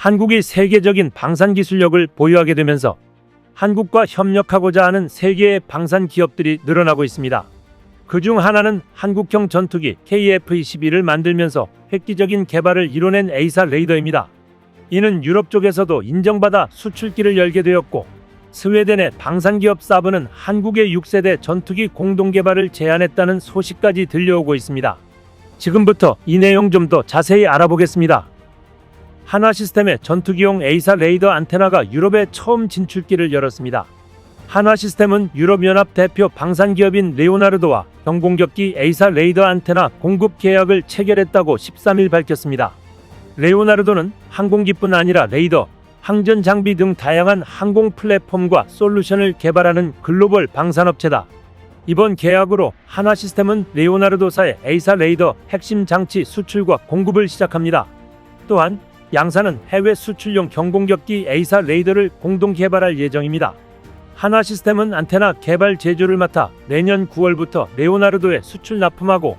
한국이 세계적인 방산 기술력을 보유하게 되면서 한국과 협력하고자 하는 세계의 방산 기업들이 늘어나고 있습니다. 그중 하나는 한국형 전투기 KF-21을 만들면서 획기적인 개발을 이뤄낸 A사 레이더입니다. 이는 유럽 쪽에서도 인정받아 수출길을 열게 되었고, 스웨덴의 방산기업 사브는 한국의 6세대 전투기 공동개발을 제안했다는 소식까지 들려오고 있습니다. 지금부터 이 내용 좀 더 자세히 알아보겠습니다. 한화시스템의 전투기용 A사 레이더 안테나가 유럽에 처음 진출길을 열었습니다. 한화시스템은 유럽연합 대표 방산기업인 레오나르도와 경공격기 A사 레이더 안테나 공급 계약을 체결했다고 13일 밝혔습니다. 레오나르도는 항공기뿐 아니라 레이더, 항전 장비 등 다양한 항공 플랫폼과 솔루션을 개발하는 글로벌 방산업체다. 이번 계약으로 한화시스템은 레오나르도사의 A사 레이더 핵심 장치 수출과 공급을 시작합니다. 또한 양사는 해외 수출용 경공격기 A사 레이더를 공동 개발할 예정입니다. 한화시스템은 안테나 개발 제조를 맡아 내년 9월부터 레오나르도에 수출 납품하고,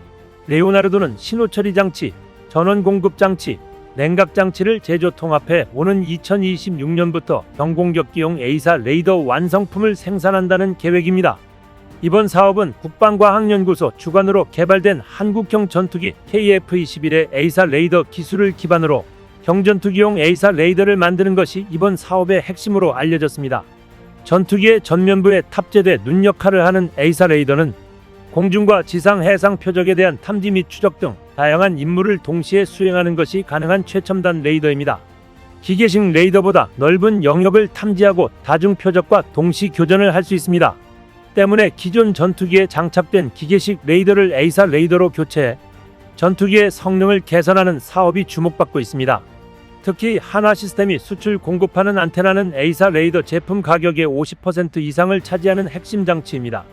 레오나르도는 신호처리 장치, 전원 공급 장치, 냉각 장치를 제조 통합해 오는 2026년부터 경공격기용 A사 레이더 완성품을 생산한다는 계획입니다. 이번 사업은 국방과학연구소 주관으로 개발된 한국형 전투기 KF-21의 A사 레이더 기술을 기반으로 경전투기용 A사 레이더를 만드는 것이 이번 사업의 핵심으로 알려졌습니다. 전투기의 전면부에 탑재돼 눈 역할을 하는 A사 레이더는 공중과 지상 해상 표적에 대한 탐지 및 추적 등 다양한 임무를 동시에 수행하는 것이 가능한 최첨단 레이더입니다. 기계식 레이더보다 넓은 영역을 탐지하고 다중 표적과 동시 교전을 할 수 있습니다. 때문에 기존 전투기에 장착된 기계식 레이더를 A사 레이더로 교체해 전투기의 성능을 개선하는 사업이 주목받고 있습니다. 특히 한화시스템이 수출 공급하는 안테나는 A사 레이더 제품 가격의 50% 이상을 차지하는 핵심 장치입니다.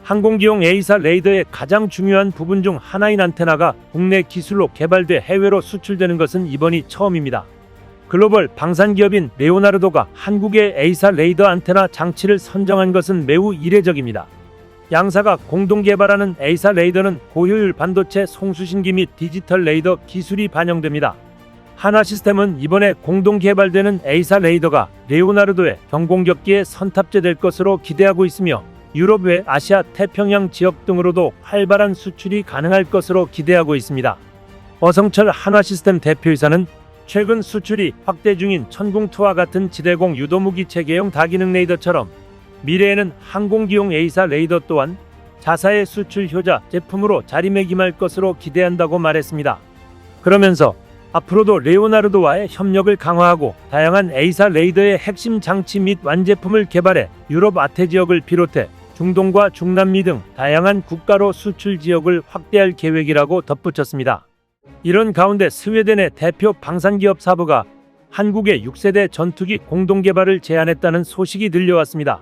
항공기용 A사 레이더의 가장 중요한 부분 중 하나인 안테나가 국내 기술로 개발돼 해외로 수출되는 것은 이번이 처음입니다. 글로벌 방산기업인 레오나르도가 한국의 A사 레이더 안테나 장치를 선정한 것은 매우 이례적입니다. 양사가 공동 개발하는 A사 레이더는 고효율 반도체 송수신기 및 디지털 레이더 기술이 반영됩니다. 한화시스템은 이번에 공동 개발되는 A사 레이더가 레오나르도의 경공격기에 선탑재될 것으로 기대하고 있으며, 유럽 외 아시아 태평양 지역 등으로도 활발한 수출이 가능할 것으로 기대하고 있습니다. 어성철 한화시스템 대표이사는 최근 수출이 확대 중인 천궁2와 같은 지대공 유도무기 체계용 다기능 레이더처럼 미래에는 항공기용 A사 레이더 또한 자사의 수출 효자 제품으로 자리매김할 것으로 기대한다고 말했습니다. 그러면서 앞으로도 레오나르도와의 협력을 강화하고 다양한 A사 레이더의 핵심 장치 및 완제품을 개발해 유럽 아태 지역을 비롯해 중동과 중남미 등 다양한 국가로 수출 지역을 확대할 계획이라고 덧붙였습니다. 이런 가운데 스웨덴의 대표 방산기업 사브가 한국의 6세대 전투기 공동개발을 제안했다는 소식이 들려왔습니다.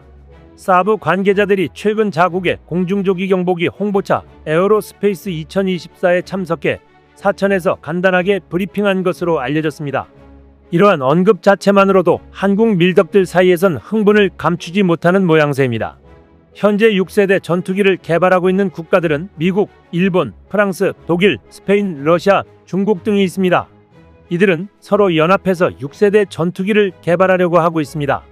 사브 관계자들이 최근 자국의 공중조기 경보기 홍보차 에어로스페이스 2024에 참석해 사천에서 간단하게 브리핑한 것으로 알려졌습니다. 이러한 언급 자체만으로도 한국 밀덕들 사이에선 흥분을 감추지 못하는 모양새입니다. 현재 6세대 전투기를 개발하고 있는 국가들은 미국, 일본, 프랑스, 독일, 스페인, 러시아, 중국 등이 있습니다. 이들은 서로 연합해서 6세대 전투기를 개발하려고 하고 있습니다.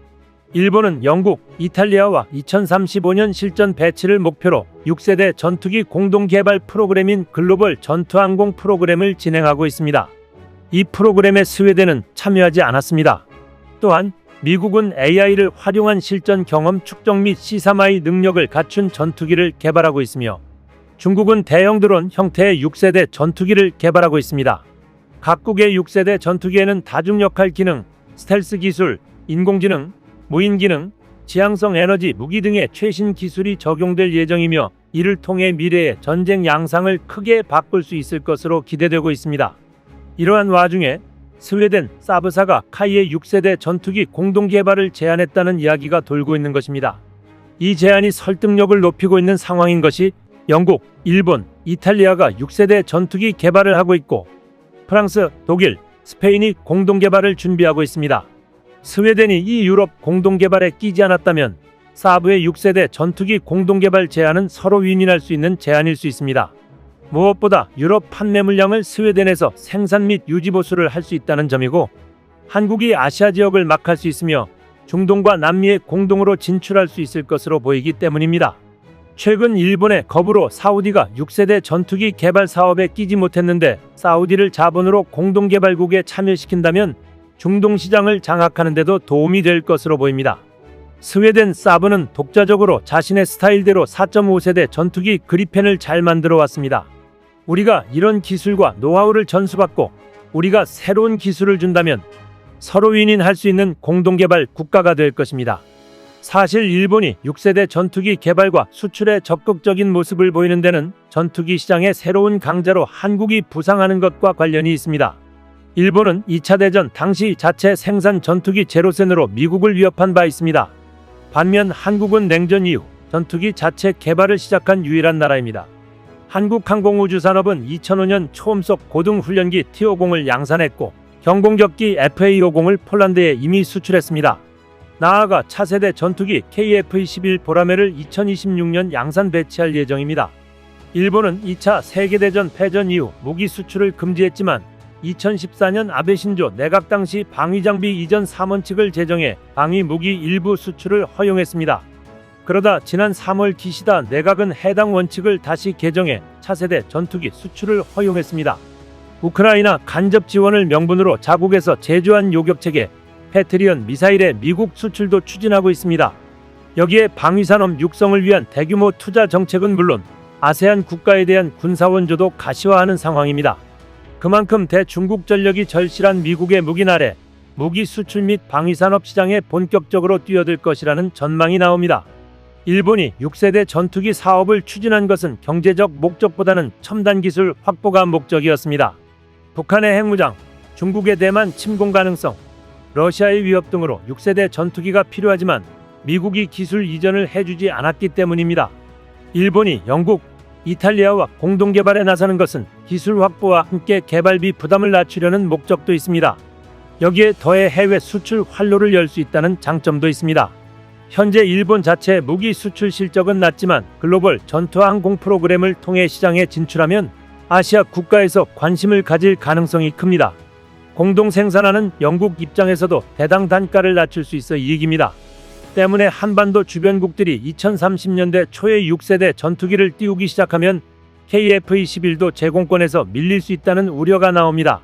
일본은 영국, 이탈리아와 2035년 실전 배치를 목표로 6세대 전투기 공동개발 프로그램인 글로벌 전투항공 프로그램을 진행하고 있습니다. 이 프로그램에 스웨덴은 참여하지 않았습니다. 또한 미국은 AI를 활용한 실전 경험 축적 및 C3I 능력을 갖춘 전투기를 개발하고 있으며, 중국은 대형 드론 형태의 6세대 전투기를 개발하고 있습니다. 각국의 6세대 전투기에는 다중역할 기능, 스텔스 기술, 인공지능, 무인 기능, 지향성 에너지 무기 등의 최신 기술이 적용될 예정이며, 이를 통해 미래의 전쟁 양상을 크게 바꿀 수 있을 것으로 기대되고 있습니다. 이러한 와중에 스웨덴 사브사가 카이의 6세대 전투기 공동개발을 제안했다는 이야기가 돌고 있는 것입니다. 이 제안이 설득력을 높이고 있는 상황인 것이 영국, 일본, 이탈리아가 6세대 전투기 개발을 하고 있고, 프랑스, 독일, 스페인이 공동개발을 준비하고 있습니다. 스웨덴이 이 유럽 공동개발에 끼지 않았다면 사브의 6세대 전투기 공동개발 제안은 서로 윈윈할 수 있는 제안일 수 있습니다. 무엇보다 유럽 판매 물량을 스웨덴에서 생산 및 유지 보수를 할 수 있다는 점이고, 한국이 아시아 지역을 막할 수 있으며 중동과 남미에 공동으로 진출할 수 있을 것으로 보이기 때문입니다. 최근 일본의 겁으로 사우디가 6세대 전투기 개발 사업에 끼지 못했는데 사우디를 자본으로 공동개발국에 참여시킨다면 중동 시장을 장악하는 데도 도움이 될 것으로 보입니다. 스웨덴 사브는 독자적으로 자신의 스타일대로 4.5세대 전투기 그리펜을 잘 만들어 왔습니다. 우리가 이런 기술과 노하우를 전수받고 우리가 새로운 기술을 준다면 서로 윈윈할 수 있는 공동개발 국가가 될 것입니다. 사실 일본이 6세대 전투기 개발과 수출에 적극적인 모습을 보이는 데는 전투기 시장의 새로운 강자로 한국이 부상하는 것과 관련이 있습니다. 일본은 2차 대전 당시 자체 생산 전투기 제로센으로 미국을 위협한 바 있습니다. 반면 한국은 냉전 이후 전투기 자체 개발을 시작한 유일한 나라입니다. 한국항공우주산업은 2005년 초음속 고등훈련기 T-50을 양산했고 경공격기 FA-50을 폴란드에 이미 수출했습니다. 나아가 차세대 전투기 KF-21 보라매를 2026년 양산 배치할 예정입니다. 일본은 2차 세계대전 패전 이후 무기 수출을 금지했지만 2014년 아베 신조 내각 당시 방위장비 이전 3원칙을 제정해 방위무기 일부 수출을 허용했습니다. 그러다 지난 3월 기시다 내각은 해당 원칙을 다시 개정해 차세대 전투기 수출을 허용했습니다. 우크라이나 간접 지원을 명분으로 자국에서 제조한 요격체계 패트리언 미사일의 미국 수출도 추진하고 있습니다. 여기에 방위산업 육성을 위한 대규모 투자 정책은 물론 아세안 국가에 대한 군사원조도 가시화하는 상황입니다. 그만큼 대중국 전력이 절실한 미국의 무기 아래 무기 수출 및 방위산업 시장에 본격적으로 뛰어들 것이라는 전망이 나옵니다. 일본이 6세대 전투기 사업을 추진한 것은 경제적 목적보다는 첨단 기술 확보가 목적이었습니다. 북한의 핵무장, 중국의 대만 침공 가능성, 러시아의 위협 등으로 6세대 전투기가 필요하지만 미국이 기술 이전을 해주지 않았기 때문입니다. 일본이 영국, 이탈리아와 공동개발에 나서는 것은 기술 확보와 함께 개발비 부담을 낮추려는 목적도 있습니다. 여기에 더해 해외 수출 활로를 열 수 있다는 장점도 있습니다. 현재 일본 자체의 무기 수출 실적은 낮지만 글로벌 전투항공 프로그램을 통해 시장에 진출하면 아시아 국가에서 관심을 가질 가능성이 큽니다. 공동 생산하는 영국 입장에서도 대당 단가를 낮출 수 있어 이익입니다. 때문에 한반도 주변국들이 2030년대 초에 6세대 전투기를 띄우기 시작하면 KF-21도 제공권에서 밀릴 수 있다는 우려가 나옵니다.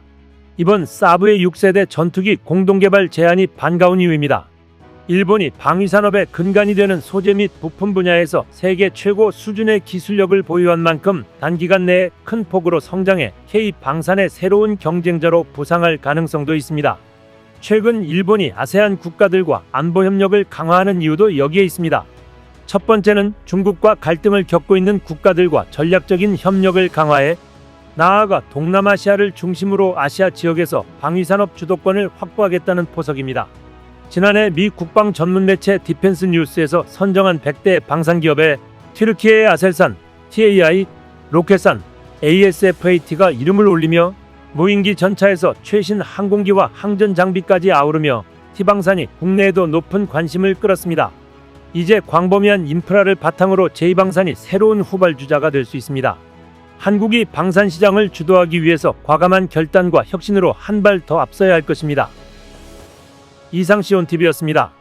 이번 사브의 6세대 전투기 공동개발 제안이 반가운 이유입니다. 일본이 방위산업의 근간이 되는 소재 및 부품 분야에서 세계 최고 수준의 기술력을 보유한 만큼 단기간 내에 큰 폭으로 성장해 K방산의 새로운 경쟁자로 부상할 가능성도 있습니다. 최근 일본이 아세안 국가들과 안보 협력을 강화하는 이유도 여기에 있습니다. 첫 번째는 중국과 갈등을 겪고 있는 국가들과 전략적인 협력을 강화해 나아가 동남아시아를 중심으로 아시아 지역에서 방위산업 주도권을 확보하겠다는 포석입니다. 지난해 미 국방 전문 매체 디펜스 뉴스에서 선정한 100대 방산기업에 튀르키예의 아셀산, TAI, 로켓산, ASFAT가 이름을 올리며 무인기 전차에서 최신 항공기와 항전 장비까지 아우르며 T방산이 국내에도 높은 관심을 끌었습니다. 이제 광범위한 인프라를 바탕으로 제2방산이 새로운 후발주자가 될 수 있습니다. 한국이 방산 시장을 주도하기 위해서 과감한 결단과 혁신으로 한 발 더 앞서야 할 것입니다. 이상 시온TV였습니다.